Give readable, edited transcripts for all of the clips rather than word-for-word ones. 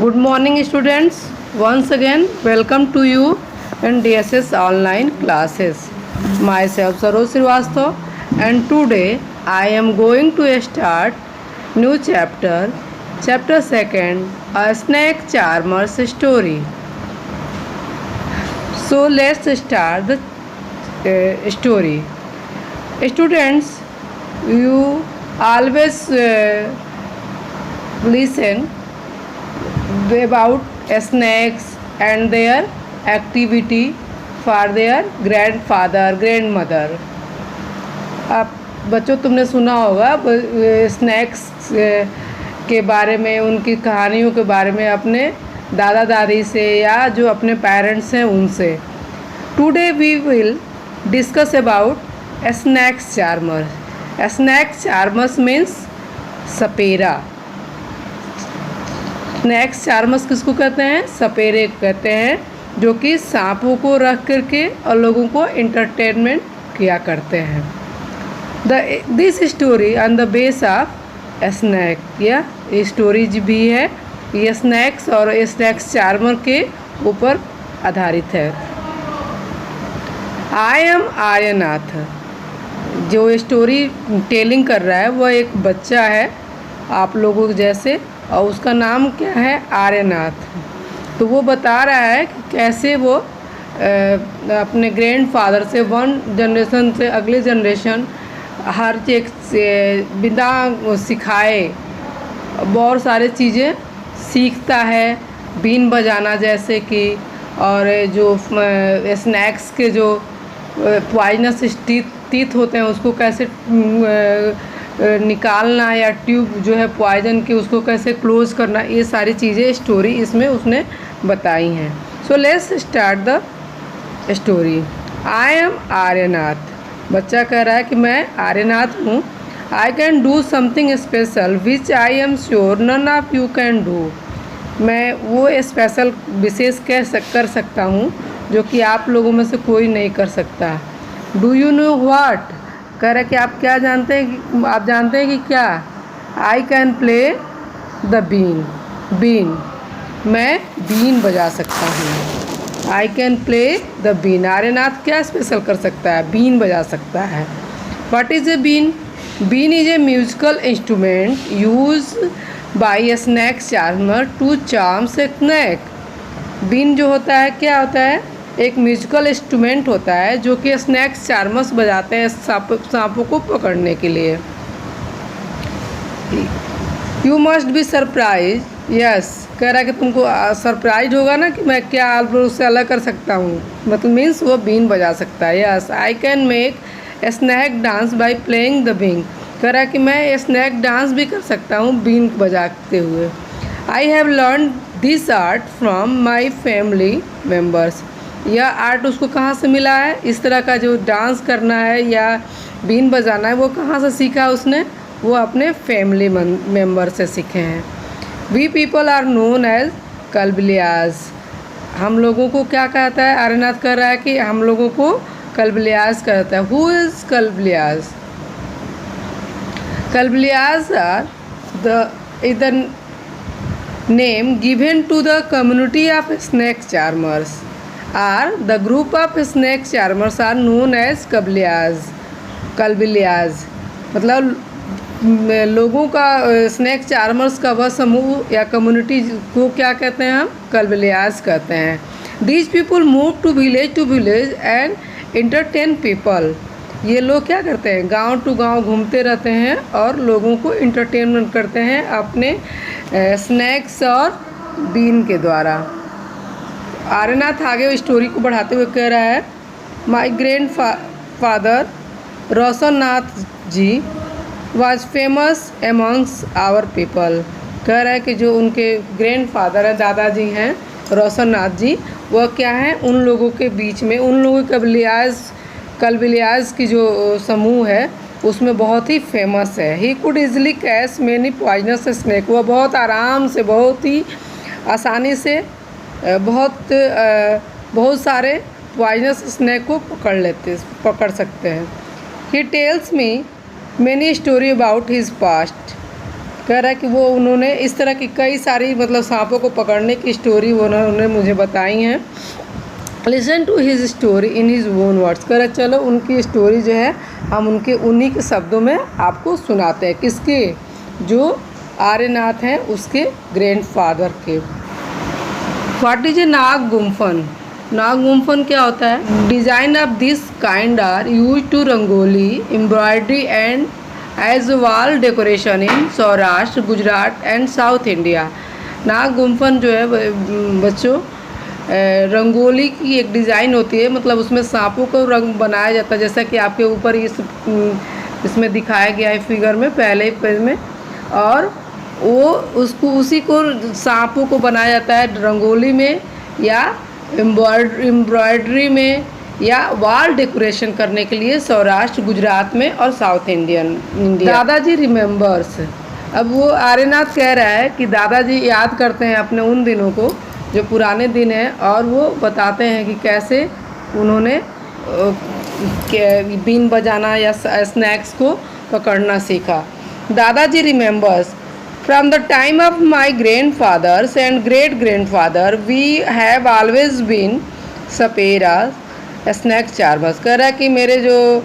Good morning students. Once again welcome to you in DSS online classes. Myself Saroj Srivastava and today I am going to start new chapter 2nd, a snake charmer's story. So let's start the story. Students, you always listen about snakes and their activity for their grandfather grandmother. आप बच्चों तुमने सुना होगा snacks के बारे में, उनकी कहानियों के बारे में अपने दादा दादी से या जो अपने पेरेंट्स हैं उनसे. Today we will discuss about snakes charmer. Snakes charmers means सपेरा. स्नैक्स चार्मर्स किसको कहते हैं? सपेरे कहते हैं, जो कि सांपों को रख करके और लोगों को इंटरटेनमेंट किया करते हैं. This story on the base of snack, या स्टोरीज भी है, ये स्नैक्स और स्नैक्स चार्मर के ऊपर आधारित है. आई एम आर्यनाथ. जो स्टोरी टेलिंग कर रहा है वह एक बच्चा है आप लोगों जैसे, और उसका नाम क्या है? आर्यनाथ. तो वो बता रहा है कि कैसे वो अपने ग्रैंडफादर से वन जनरेशन से अगले जनरेशन हर चीज से बिना सिखाए बहुत सारे चीज़ें सीखता है. बीन बजाना जैसे कि, और जो स्नैक्स के जो पॉइजनस टीथ होते हैं उसको कैसे निकालना, या ट्यूब जो है पॉइजन की उसको कैसे क्लोज करना, ये सारी चीज़ें स्टोरी इसमें उसने बताई हैं. So let's start the story. I am Aryanath. बच्चा कह रहा है कि मैं आर्यनाथ हूँ. I can do something special which I am sure none of you can do. मैं वो स्पेशल विशेष कर सकता हूँ जो कि आप लोगों में से कोई नहीं कर सकता. Do you know what. कह रहा है कि आप क्या जानते हैं कि आप जानते हैं कि क्या? I can play the been. बीन, मैं बीन बजा सकता हूँ. I can play the been. Aryanath क्या स्पेशल कर सकता है? बीन बजा सकता है. What is a been? Been is a musical instrument use by a snakes charmer to charm snake. बीन जो होता है क्या होता है? एक म्यूजिकल इंस्ट्रूमेंट होता है जो कि स्नैक्स चार्मर्स बजाते हैं सांपों को पकड़ने के लिए. You must be surprise. Yes, कह रहा है कि तुमको सरप्राइज होगा ना कि मैं क्या उससे अलग कर सकता हूँ. मतलब मीन्स वो बीन बजा सकता है. Yes, I can make snake dance by playing the been. कह रहा है कि मैं स्नैक डांस भी कर सकता हूँ बीन बजाते हुए. I have learn this art from my family members. यह आर्ट उसको कहाँ से मिला है? इस तरह का जो डांस करना है या बीन बजाना है वो कहाँ से सीखा उसने? वो अपने फैमिली मेम्बर से सीखे हैं. We people are known as Kalbelias. हम लोगों को क्या कहता है? आर्यनाथ कह रहा है कि हम लोगों को कल्बलियाज कहता है. Who is Kalbelias? Kalbelias are the name given to the community of snake charmers. Are the group of snake charmers are known as Kalbelias. मतलब लोगों का स्नैक चार्मर्स का वह समूह या कम्युनिटी को क्या कहते हैं? हम कल्बलियाज कहते हैं. These people move to village and entertain people. ये लोग क्या करते हैं? गांव टू गांव घूमते रहते हैं और लोगों को इंटरटेनमेंट करते हैं अपने स्नैक्स और बीन के द्वारा. आर्यनाथ आगे स्टोरी को बढ़ाते हुए कह रहा है, my grandfather Roshan Nath ji was famous amongst our people. कह रहा है कि जो उनके ग्रैंड फादर हैं, दादाजी हैं रोशन नाथ जी, वह क्या हैं? उन लोगों के बीच में, उन लोगों के कल्बलियाज की जो समूह है उसमें बहुत ही फेमस है. He could easily catch many poisonous snake. वह बहुत आराम से, बहुत ही आसानी से बहुत सारे पॉइजनस स्नैक को पकड़ सकते हैं. He tells me many story about his past. कह रहा है कि वो उन्होंने इस तरह की कई सारी मतलब सांपों को पकड़ने की स्टोरी वो उन्होंने मुझे बताई हैं। Listen to his story in his own words. कह रहे चलो उनकी स्टोरी जो है हम उन्हीं के शब्दों में आपको सुनाते हैं। किसके? जो आर्यनाथ हैं उसके ग्रैंडफादर के। व्हाट इज ए नाग गुम्फन? नाग गुम्फन क्या होता है? Design of this kind are use to rangoli, embroidery and as wall decoration in Saurashtra, Gujarat and South India. नाग गुम्फन जो है बच्चों रंगोली की एक डिज़ाइन होती है, मतलब उसमें सांपों को रंग बनाया जाता है, जैसा कि आपके ऊपर इसमें दिखाया गया है फिगर में, पहले पेज में। और वो उसी को सांपों को बनाया जाता है रंगोली में या एम्ब्रॉयडरी में या वॉल डेकोरेशन करने के लिए सौराष्ट्र, गुजरात में और साउथ इंडिया। दादाजी रिमेम्बर्स। अब वो आर्यनाथ कह रहा है कि दादाजी याद करते हैं अपने उन दिनों को जो पुराने दिन हैं, और वो बताते हैं कि कैसे उन्होंने बीन बजाना या स्नैक्स को पकड़ना सीखा। दादाजी remembers from the time of my grandfathers and great grandfather we have always been sapera snake charmers. कह रहा है कि मेरे जो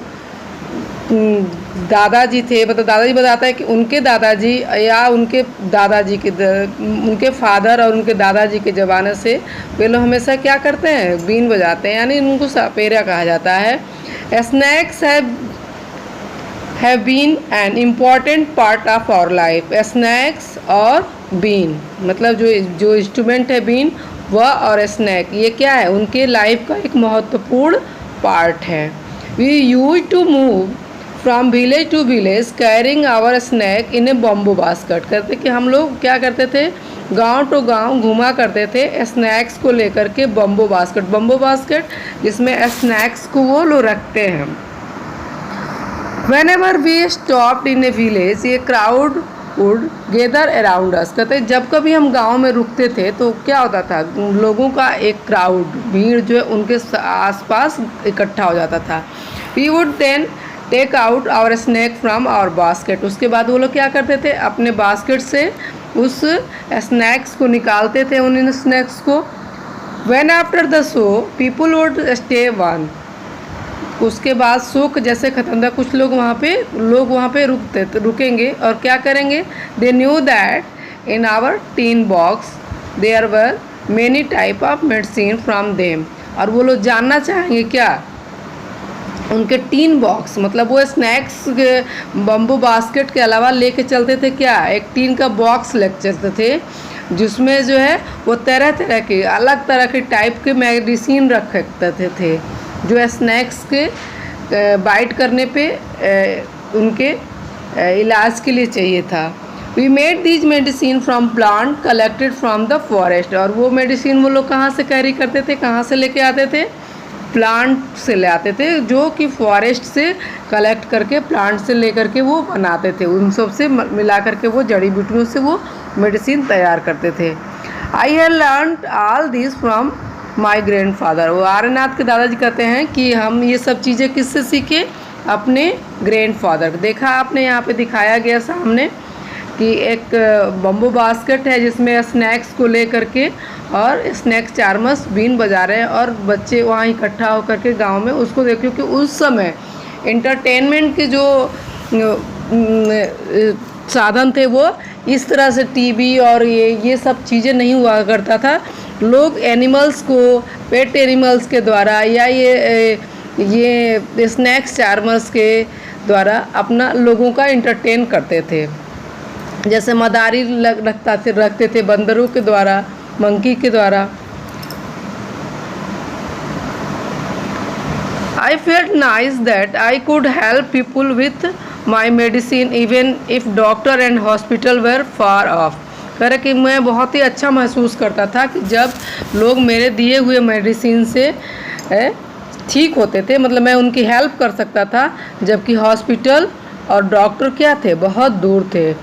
दादाजी थे, मतलब दादाजी बताता है कि उनके दादाजी या उनके दादाजी के उनके फादर और उनके दादाजी के ज़माने से वे लोग हमेशा क्या करते हैं? बीन बजाते हैं, यानी उनको सपेरा कहा जाता है। Snakes have been an important part of our life. Snakes और बीन मतलब जो इंस्ट्रूमेंट है बीन वह और स्नैक, ये क्या है? उनके लाइफ का एक महत्वपूर्ण पार्ट है। We use to move from village to village carrying our snake in a bamboo basket. कहते कि हम लोग क्या करते थे? गांव टू गांव घुमा करते थे स्नैक्स को लेकर के बम्बू बास्केट जिसमें स्नैक्स को वो लोग रखते हैं। Whenever we stopped in a village, a crowd would gather around us। कहते जब कभी हम गांव में रुकते थे तो क्या होता था? लोगों का एक क्राउड, भीड़ जो है उनके आसपास इकट्ठा हो जाता था। We would then take out our snake from our basket. उसके बाद वो लोग क्या करते थे? अपने बास्केट से उस स्नैक्स को निकालते थे, उन स्नैक्स को। When after the show people would stay one. उसके बाद शो जैसे ख़त्म था कुछ लोग वहाँ पे रुकेंगे और क्या करेंगे? They knew that in our tin box there were many type of medicine from them. और वो लोग जानना चाहेंगे क्या? उनके टीन बॉक्स मतलब वो स्नैक्स बम्बू बास्केट के अलावा लेके चलते थे क्या? एक टीन का बॉक्स लेके चलते थे जिसमें जो है वो तरह तरह के अलग तरह के टाइप के मेडिसिन रखते थे जो स्नैक्स के बाइट करने पे उनके इलाज के लिए चाहिए था। We made these medicine from plant collected from the forest. और वो मेडिसिन वो लोग कहाँ से कैरी करते थे, कहाँ से लेके आते थे? प्लांट से ले आते थे, जो कि फॉरेस्ट से कलेक्ट करके प्लांट से लेकर के वो बनाते थे। उन सब से मिला करके वो जड़ी बूटियों से वो मेडिसिन तैयार करते थे। I have learned all this from my grand father. वो आर्यनाथ के दादाजी कहते हैं कि हम ये सब चीज़ें किससे सीखे? अपने ग्रैंड फादर। देखा आपने यहाँ पे दिखाया गया सामने कि एक बम्बू बास्केट है जिसमें स्नैक्स को ले करके और स्नैक्स चार्मर्स बीन बजा रहे हैं और बच्चे वहाँ इकट्ठा होकर के गांव में उसको देखिए कि उस समय इंटरटेनमेंट के जो साधन थे वो इस तरह से टीवी और ये सब चीज़ें नहीं हुआ करता था। लोग एनिमल्स को पेट एनिमल्स के द्वारा या ये स्नैक्स चार्मर्स के द्वारा अपना लोगों का इंटरटेन करते थे। जैसे मदारी रखते थे बंदरों के द्वारा, मंकी के द्वारा। I felt nice that I could help people with my medicine even if doctor and hospital were far off। कह रहे कि मैं बहुत ही अच्छा महसूस करता था कि जब लोग मेरे दिए हुए मेडिसिन से ठीक होते थे, मतलब मैं उनकी हेल्प कर सकता था, जबकि हॉस्पिटल और डॉक्टर क्या थे? बहुत दूर थे।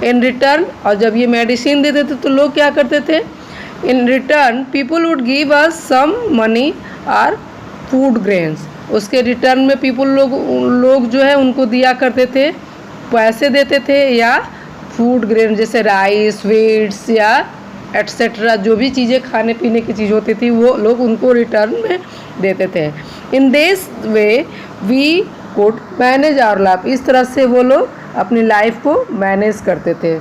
इन रिटर्न, और जब ये मेडिसिन देते थे तो लोग क्या करते थे? In return people would give us some money और फूड ग्रेन्स। उसके रिटर्न में लोग जो है उनको दिया करते थे, पैसे देते थे या फूड ग्रेन जैसे राइस, व्हीट्स या एट्सेट्रा जो भी चीज़ें खाने पीने की चीज़ होती थी वो लोग उनको रिटर्न में देते थे। In this way we could manage our life, इस तरह से वो लोग अपनी लाइफ को मैनेज करते थे।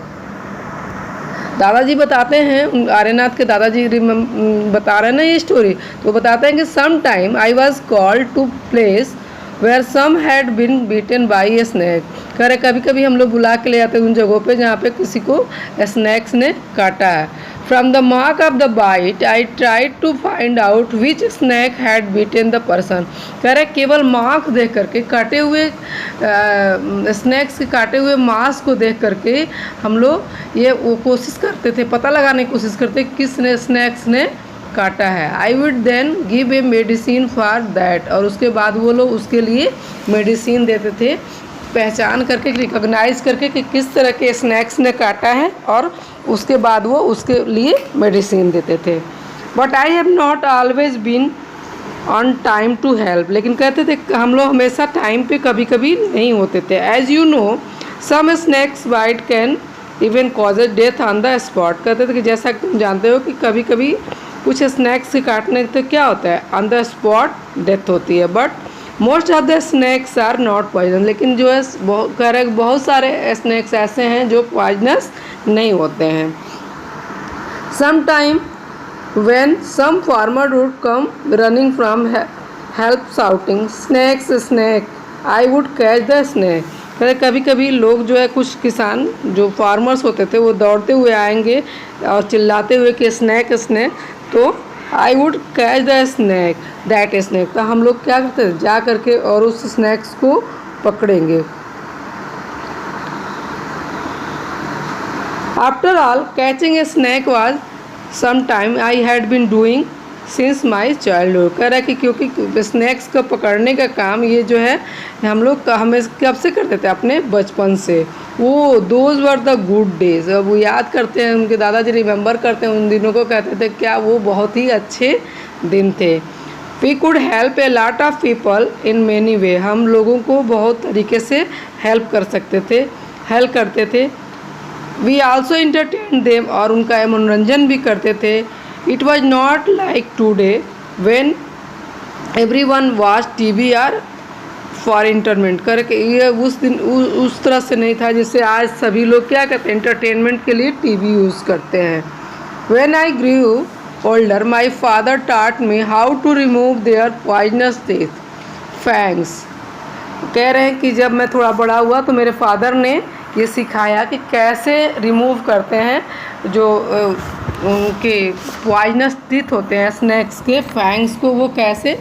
दादाजी बताते हैं, आर्यनाथ के दादाजी बता रहे हैं ना ये स्टोरी, तो बताते हैं कि some time I was called to place where some had been bitten by a snake. कह रहे कभी कभी हम लोग बुला के ले जाते हैं उन जगहों पे जहाँ पे किसी को स्नैक्स ने काटा है। From the mark of the bite I tried to find out which snake had bitten the person. कह रहे केवल मार्क देख करके, काटे हुए स्नैक्स के काटे हुए मांस को देख करके हम लोग ये वो कोशिश करते थे, पता लगाने की कोशिश करते किस ने स्नैक्स ने काटा है। I would then give a medicine for that, और उसके बाद वो लोग उसके लिए मेडिसिन देते थे, पहचान करके, रिकॉग्नाइज करके कि किस तरह के स्नैक्स ने काटा है, और उसके बाद वो उसके लिए मेडिसिन देते थे। But I have not always been on time to help, लेकिन कहते थे हम लोग हमेशा टाइम पे कभी कभी नहीं होते थे। As you know some snakes bite can even cause death on the spot. कहते थे कि जैसा कि तुम जानते हो कि कभी कभी कुछ स्नैक्स से काटने से क्या होता है, ऑन द स्पॉट डेथ होती है। But most of the snakes are not poison, लेकिन जो है कह रहे बहुत सारे स्नैक्स ऐसे हैं जो पॉइजनस नहीं होते हैं। Some time when some farmer would come running from help shouting snakes snake I would catch the snake. कहते कभी कभी लोग जो है कुछ किसान जो फार्मर्स होते थे वो दौड़ते हुए आएंगे और चिल्लाते हुए कि स्नैक स्नैक, तो I would catch the snake that snake, तो हम लोग क्या करते थे जा करके और उस स्नैक्स को पकड़ेंगे। After all catching a snake was some time I had been doing since my childhood. कह रहा है कि क्योंकि स्नैक्स को पकड़ने का काम ये जो है हम लोग हमें कब से करते थे, अपने बचपन से। वो those were the good days, अब वो याद करते हैं, उनके दादाजी रिमेंबर करते हैं उन दिनों को, कहते थे क्या वो बहुत ही अच्छे दिन थे। We could help a lot of people in many way, हम लोगों को बहुत तरीके से हेल्प कर सकते थे, हेल्प करते थे। वी आल्सो इंटरटेन देम, और उनका मनोरंजन भी करते थे। It was not like today when everyone watch TV are for entertainment. करके ये उस दिन उस तरह से नहीं था जिससे आज सभी लोग क्या करते हैं, एंटरटेनमेंट के लिए टीवी यूज़ करते हैं। When I grew older my father taught me how to remove their poisonous teeth fangs. कह रहे हैं कि जब मैं थोड़ा बड़ा हुआ तो मेरे फादर ने ये सिखाया कि कैसे रिमूव करते हैं जो उनके पॉइजनस टीथ होते हैं स्नैक्स के फैंग्स को, वो कैसे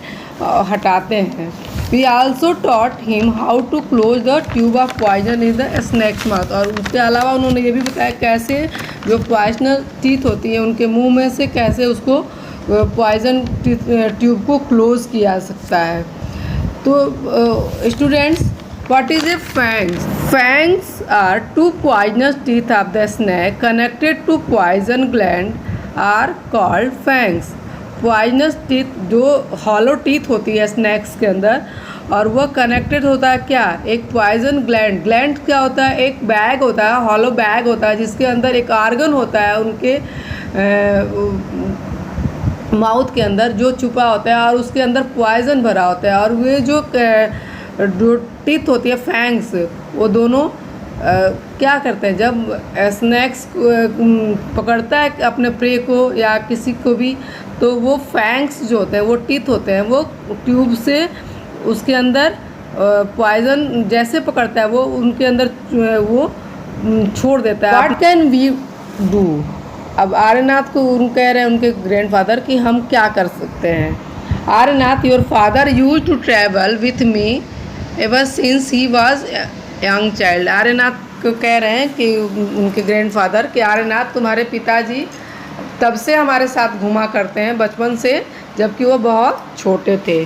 हटाते हैं। We also taught him how to close the tube of poison in the snake's mouth, और उसके अलावा उन्होंने ये भी बताया कैसे जो पॉइजनस टीथ होती है उनके मुंह में से कैसे उसको पॉइजन ट्यूब को क्लोज किया जा सकता है। तो students, what is a fangs? Fangs are two poisonous teeth of the snake connected to poison gland are called fangs. Poisonous teeth जो hollow teeth होती है स्नैक्स के अंदर, और वह कनेक्टेड होता है क्या, एक पॉइजन ग्लैंड। ग्लैंड क्या होता है, एक बैग होता है, हॉलो बैग होता है जिसके अंदर एक ऑर्गन होता है उनके माउथ के अंदर जो छुपा होता है, और उसके अंदर पॉइजन भरा होता है। और वे जो टीथ होती है फैंग्स, वो दोनों क्या करते हैं, जब स्नैक्स पकड़ता है अपने प्रे को या किसी को भी, तो वो फैंग्स जो होते हैं, वो टीथ होते हैं, वो ट्यूब से उसके अंदर पॉइजन जैसे पकड़ता है वो उनके अंदर वो छोड़ देता है। What can we do? अब आर्यनाथ को कह रहे हैं उनके ग्रैंडफादर कि हम क्या कर सकते हैं। Aryanath, your father use to travel with me ever since he was young child. Aryanath को कह रहे हैं कि उनके ग्रैंडफादर कि आर्यनाथ तुम्हारे पिताजी तब से हमारे साथ घुमा करते हैं, बचपन से, जबकि वो बहुत छोटे थे।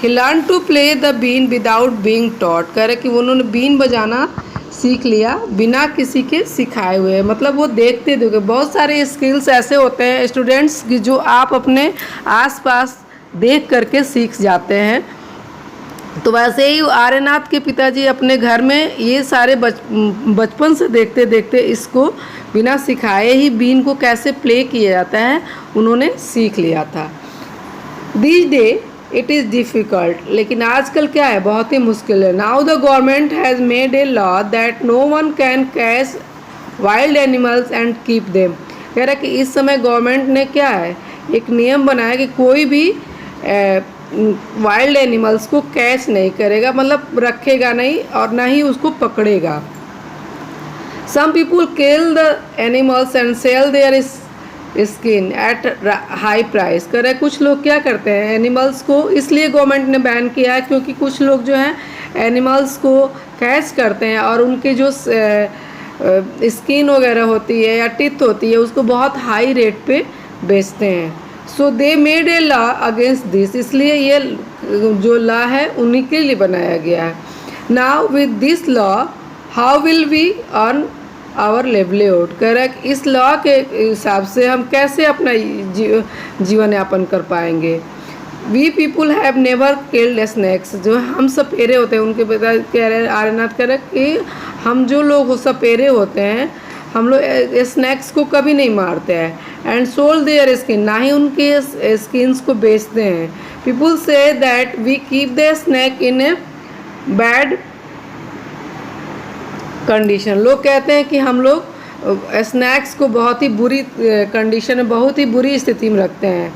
He learn to play the been without being taught. कह रहे कि उन्होंने बीन बजाना सीख लिया बिना किसी के सिखाए हुए, मतलब वो देखते देखते। बहुत सारे स्किल्स ऐसे होते हैं स्टूडेंट्स कि जो आप अपने आसपास देख करके सीख जाते हैं। तो वैसे ही आर्यनाथ के पिताजी अपने घर में ये सारे बचपन से देखते देखते इसको बिना सिखाए ही बीन को कैसे प्ले किया जाता है उन्होंने सीख लिया था। This day it is difficult, लेकिन आजकल क्या है, बहुत ही मुश्किल है। Now the government has made a law that no one can catch wild animals and keep them. कह रहा है कि इस समय गवर्नमेंट ने क्या है, एक नियम बनाया कि कोई भी वाइल्ड एनिमल्स को कैच नहीं करेगा, मतलब रखेगा नहीं और ना ही उसको पकड़ेगा। Some people kill the animals and sell their skin at high price. कह रहे कुछ लोग क्या करते हैं, एनिमल्स को इसलिए गवर्नमेंट ने बैन किया है क्योंकि कुछ लोग जो हैं एनिमल्स को कैच करते हैं और उनके जो स्किन वगैरह होती है या टिथ होती है उसको बहुत हाई रेट पे बेचते हैं। So they made a law against this, इसलिए ये जो लॉ है उन्हीं के लिए बनाया गया है। Now with this law how will we earn our livelihood. कह रहा है इस लॉ के हिसाब से हम कैसे अपना जीवन यापन कर पाएंगे। We people have never killed snakes, जो हम सपेरे होते हैं उनके पिता कह रहे हैं, आर्यनाथ कह रहे हैं कि हम जो लोग सपेरे होते हैं हम लोग स्नैक्स को कभी नहीं मारते हैं। एंड सोल्ड देयर स्किन, ना ही उनके स्किन्स को बेचते हैं। पीपुल से that we keep the snake in a bad condition. लोग कहते हैं कि हम लोग स्नैक्स को बहुत ही बुरी कंडीशन में, बहुत ही बुरी स्थिति में रखते हैं।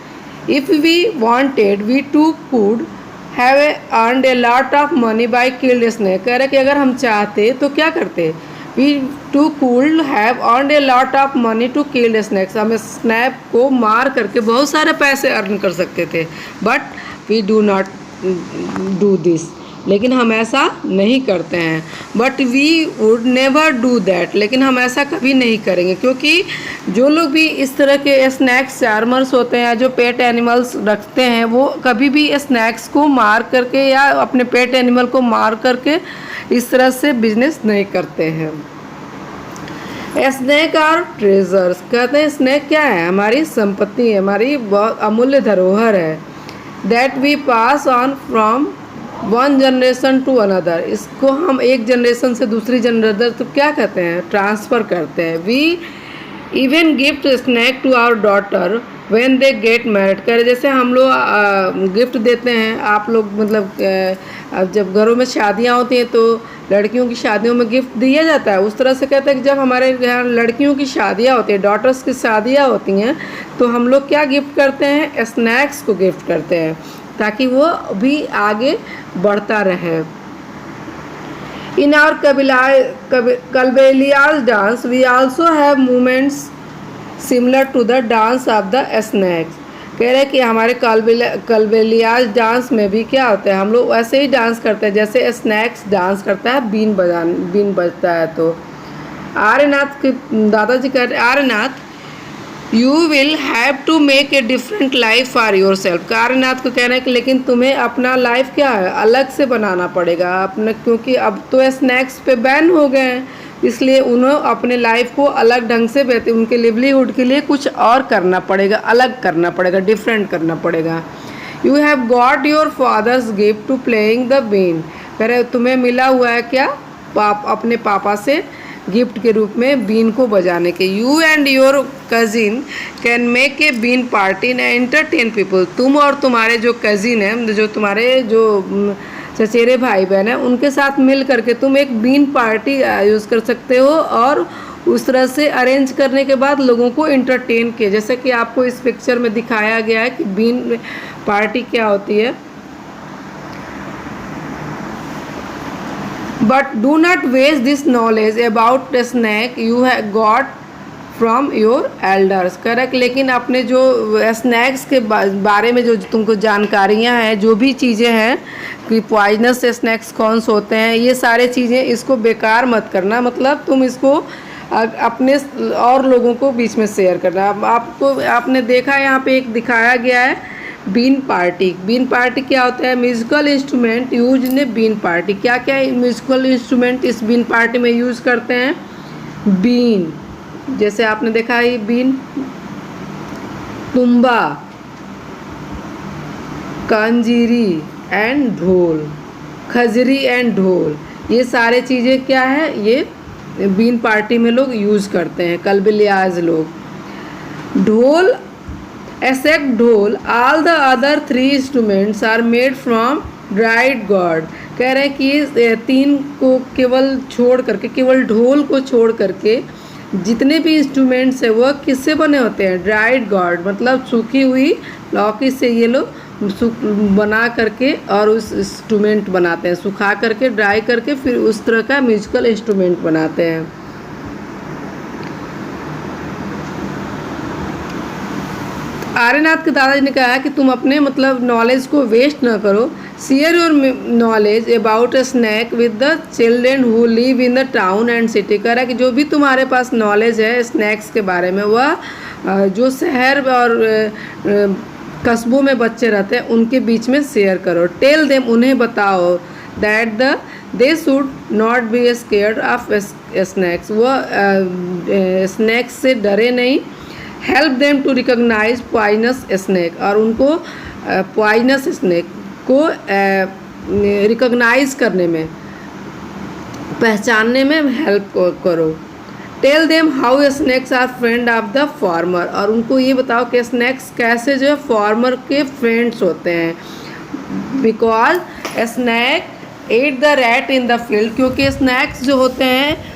If we wanted we too could have earned a lot of money by killed snake. कह रहे कि अगर हम चाहते तो क्या करते, we too could have earned a lot of money to killed snakes. हम स्नैक को मार करके बहुत सारे पैसे अर्न कर सकते थे, but we do not do this, लेकिन हम ऐसा नहीं करते हैं। But we would never do that, लेकिन हम ऐसा कभी नहीं करेंगे क्योंकि जो लोग भी इस तरह के स्नैक्स चार्मर्स होते हैं, जो पेट एनिमल्स रखते हैं, वो कभी भी स्नैक्स को मार करके या अपने पेट एनिमल को मार करके इस तरह से बिजनेस नहीं करते हैं। स्नैक आर ट्रेजर्स, कहते हैं स्नैक क्या है, हमारी संपत्ति है, हमारी बहुत अमूल्य धरोहर है। That we pass on from one generation to another, इसको हम एक जनरेशन से दूसरी जनरेशन तो क्या कहते हैं, ट्रांसफ़र करते हैं। We even gift snake to our daughter when they get married. करे जैसे हम लोग गिफ्ट देते हैं, आप लोग मतलब अब जब घरों में शादियां होती हैं तो लड़कियों की शादियों में गिफ्ट दिया जाता है, उस तरह से कहते हैं कि जब हमारे यहाँ लड़कियों की शादियां होती हैं, डॉटर्स की शादियां होती हैं, तो हम लोग क्या गिफ्ट करते हैं, स्नैक्स को गिफ्ट करते हैं ताकि वो भी आगे बढ़ता रहे। In our Kalbelias dance we also have movements similar to the dance of the snakes. कह रहे हैं कि हमारे कलबेलियाज डांस में भी क्या होता है, हम लोग वैसे ही डांस करते हैं जैसे स्नैक्स डांस करता है, बीन बजता है। तो आर्यनाथ के दादाजी कह रहे, Aryanath you will have to make a different life for yourself. Aryanath को कहना है कि लेकिन तुम्हें अपना लाइफ क्या है, अलग से बनाना पड़ेगा अपना, क्योंकि अब तो स्नैक्स पे बैन हो गए हैं, इसलिए उन्हें अपने लाइफ को अलग ढंग से उनके लिवलीहुड के लिए कुछ और करना पड़ेगा, अलग करना पड़ेगा, डिफरेंट करना पड़ेगा। You have got your father's gift to playing the been. कह रहे तुम्हें मिला हुआ है क्या, अपने पापा से गिफ्ट के रूप में बीन को बजाने के। You and your cousin can make a been party and entertain people. तुम और तुम्हारे जो कज़िन हैं, जो तुम्हारे जो चचेरे भाई बहन हैं, उनके साथ मिल करके तुम एक बीन पार्टी यूज़ कर सकते हो और उस तरह से अरेंज करने के बाद लोगों को इंटरटेन किए, जैसे कि आपको इस पिक्चर में दिखाया गया है कि बीन पार्टी क्या होती है। But do not waste this knowledge about the snake you have got from your elders. Correct, लेकिन अपने जो स्नैक्स के बारे में जो तुमको जानकारियाँ हैं, जो भी चीज़ें हैं कि पॉइजनस स्नैक्स कौन से होते हैं, ये सारे चीज़ें इसको बेकार मत करना, मतलब तुम इसको अपने और लोगों को बीच में शेयर करना। आपको आपने देखा यहाँ पे एक दिखाया गया है बीन पार्टी। बीन पार्टी क्या होता है, musical instrument use in a been party. क्या क्या म्यूज़िकल इंस्ट्रूमेंट इस बीन पार्टी में यूज़ करते हैं, बीन, जैसे आपने देखा है बीन, तुम्बा, कंजीरी एंड ढोल। खजरी एंड ढोल, ये सारे चीज़ें क्या है, ये बीन पार्टी में लोग यूज़ करते हैं, कल्बी लिहाज लोग। ढोल, एक्सेप्ट ढोल, all the other 3 instruments are made from dried gourd. कह रहे हैं कि 3 को केवल छोड़ करके, केवल ढोल को छोड़ करके जितने भी इंस्ट्रूमेंट्स है वह किससे बने होते हैं, ड्राइड गॉड, मतलब सूखी हुई लौकी से ये लोग बना करके और उस इंस्ट्रूमेंट बनाते हैं, सुखा करके ड्राई करके फिर उस तरह का म्यूजिकल इंस्ट्रूमेंट बनाते हैं। आर्यनाथ के दादाजी ने कहा कि तुम अपने मतलब नॉलेज को वेस्ट ना करो। Share your knowledge about a snake with the children who live in the town and city. कह रहा है कि जो भी तुम्हारे पास नॉलेज है स्नैक्स के बारे में वह जो शहर और कस्बों में बच्चे रहते हैं उनके बीच में शेयर करो। टेल देम, उन्हें बताओ, that they should not be scared of snakes, वह स्नैक्स से डरे नहीं। Help them to recognize poisonous snake, और उनको पॉइजनस स्नैक को रिकॉग्नाइज करने में, पहचानने में हेल्प करो। Tell them how snakes are friend of the farmer, और उनको ये बताओ कि स्नैक्स कैसे जो है फार्मर के फ्रेंड्स होते हैं। Because snake eat the rat in the field, क्योंकि स्नैक्स जो होते हैं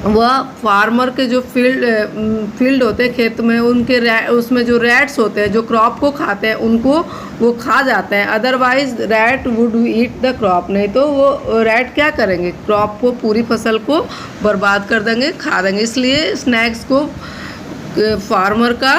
वह फार्मर के जो फील्ड होते हैं खेत में, उनके उसमें जो रैट्स होते हैं जो क्रॉप को खाते हैं उनको वो खा जाते हैं। Otherwise rat would eat the crop, नहीं तो वो रैट क्या करेंगे, क्रॉप को, पूरी फसल को बर्बाद कर देंगे, खा देंगे। इसलिए स्नैक्स को फार्मर का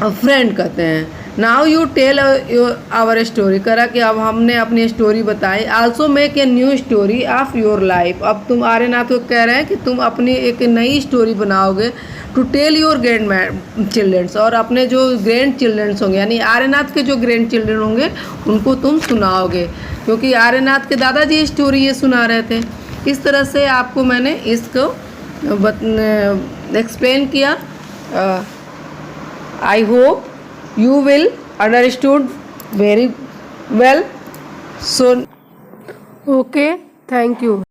फ्रेंड कहते हैं। Now you tell our story, करा कि अब हमने अपनी स्टोरी बताई। Also make a new story of your life, अब तुम आर्यनाथ को कह रहे हैं कि तुम अपनी एक नई स्टोरी बनाओगे। To tell your grand childrens, और अपने जो ग्रैंड चिल्ड्रंस होंगे यानी आर्यनाथ के जो ग्रैंड चिल्ड्रन होंगे उनको तुम सुनाओगे, क्योंकि आर्यनाथ के दादाजी स्टोरी ये सुना रहे थे। इस तरह से आपको मैंने इसको एक्सप्लेन किया। I hope you will understood very well. So okay, thank you.